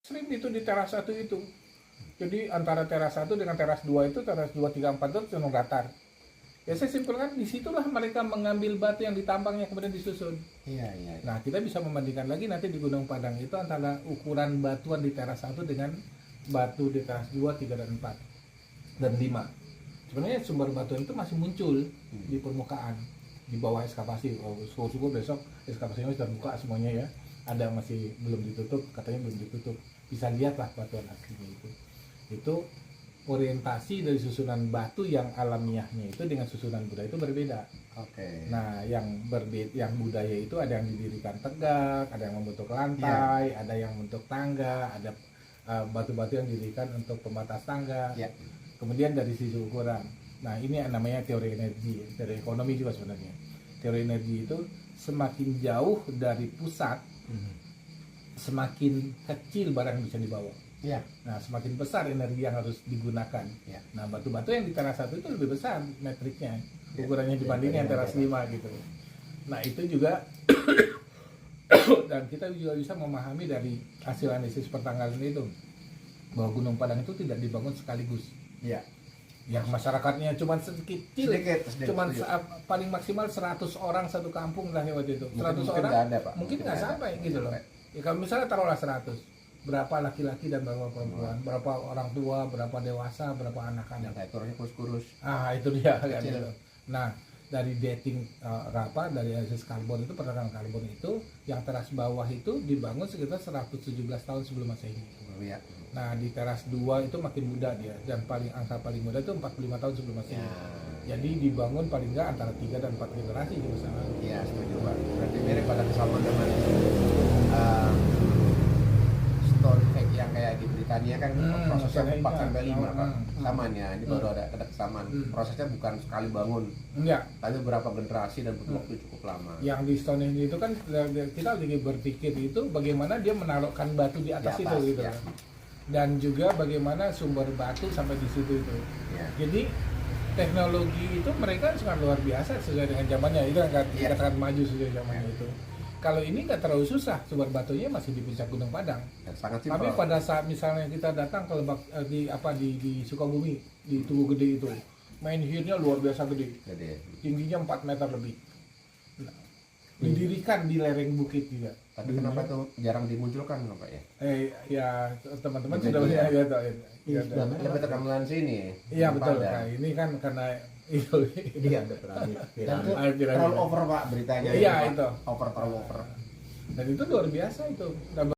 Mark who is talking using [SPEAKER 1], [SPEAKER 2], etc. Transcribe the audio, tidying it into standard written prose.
[SPEAKER 1] Sering itu di teras 1 itu. Jadi antara teras 1 dengan teras 2 itu, teras 2, 3, 4 itu cenderung datar. Ya saya simpulkan disitulah mereka mengambil batu yang ditambangnya kemudian disusun.
[SPEAKER 2] Iya.
[SPEAKER 1] Nah kita bisa membandingkan lagi nanti di Gunung Padang itu antara ukuran batuan di teras 1 dengan batu di teras 2, 3, dan 4 dan 5. Sebenarnya sumber batuan itu masih muncul di permukaan di bawah ekskavasi. Syukur besok ekskavasinya sudah buka semuanya ya. Ada masih belum ditutup, katanya belum ditutup. Bisa lihatlah batuan aslinya itu. Itu orientasi dari susunan batu yang alamiahnya itu dengan susunan budaya itu berbeda.
[SPEAKER 2] Oke.
[SPEAKER 1] Nah, yang budaya itu ada yang didirikan tegak, ada yang membentuk lantai, ada yang membentuk tangga, ada batu-batu yang didirikan untuk pembatas tangga. Kemudian dari sisi ukuran. Nah, ini yang namanya teori energi, teori ekonomi juga sebenarnya. Teori energi itu semakin jauh dari pusat, semakin kecil barang yang bisa dibawa. Nah, semakin besar energi yang harus digunakan. Nah, batu-batu yang di teras 1 itu lebih besar metriknya, ukurannya dibanding yang teras 5 gitu. Nah, itu juga dan kita juga bisa memahami dari hasil analisis pertanggalan itu bahwa Gunung Padang itu tidak dibangun sekaligus. Yang masyarakatnya cuma sedikit, cuma paling maksimal 100 orang satu kampung lah waktu itu. 100 orang mungkin nggak sampai gitu loh. Ya, kalau misalnya taruhlah 100, berapa laki-laki dan berapa perempuan, berapa orang tua, berapa dewasa, berapa anak-anak.
[SPEAKER 2] Ektornya kurus-kurus.
[SPEAKER 1] Itu dia kan gitu. Nah, dari dating dari analisis karbon itu, perdagangan karbon itu, yang teras bawah itu dibangun sekitar 117 tahun sebelum Masehi. Nah, di teras 2 itu makin muda dia, dan angka paling muda itu 45 tahun sebelum Masehi. Jadi dibangun paling nggak antara 3 dan 4 generasi di masa lalu.
[SPEAKER 2] Iya, setuju Pak. Berarti mirip pada kesamaan dengan Stonehenge yang kayak di Britania kan prosesnya 4 sampai 5 Pak. Samanya, ini baru ada kesamaan. Prosesnya bukan sekali bangun. Tapi beberapa generasi dan butuh waktu cukup lama.
[SPEAKER 1] Yang di Stonehenge itu kan kita lagi berpikir itu bagaimana dia menaruhkan batu di atas itu gitu. Dan juga bagaimana sumber batu sampai di situ itu. Jadi teknologi itu mereka sangat luar biasa sesuai dengan zamannya. Itu yang dikatakan maju sesuai zamannya itu. Kalau ini nggak terlalu susah, sumber batunya masih di puncak Gunung Padang. Tapi pada saat misalnya kita datang ke Lebak di Sukabumi, di Tugu Gede itu, menhirnya luar biasa gede. Tingginya 4 meter lebih. Didirikan di lereng bukit juga.
[SPEAKER 2] Tapi kenapa itu jarang dimunculkan Pak ya?
[SPEAKER 1] Ya teman-teman sudah lihat ya.
[SPEAKER 2] Lebih terkenal sini.
[SPEAKER 1] Iya betul. Nah, ini kan karena itu
[SPEAKER 2] ada terlalu over Pak beritanya.
[SPEAKER 1] Iya itu.
[SPEAKER 2] Terlalu over.
[SPEAKER 1] Dan itu luar biasa itu.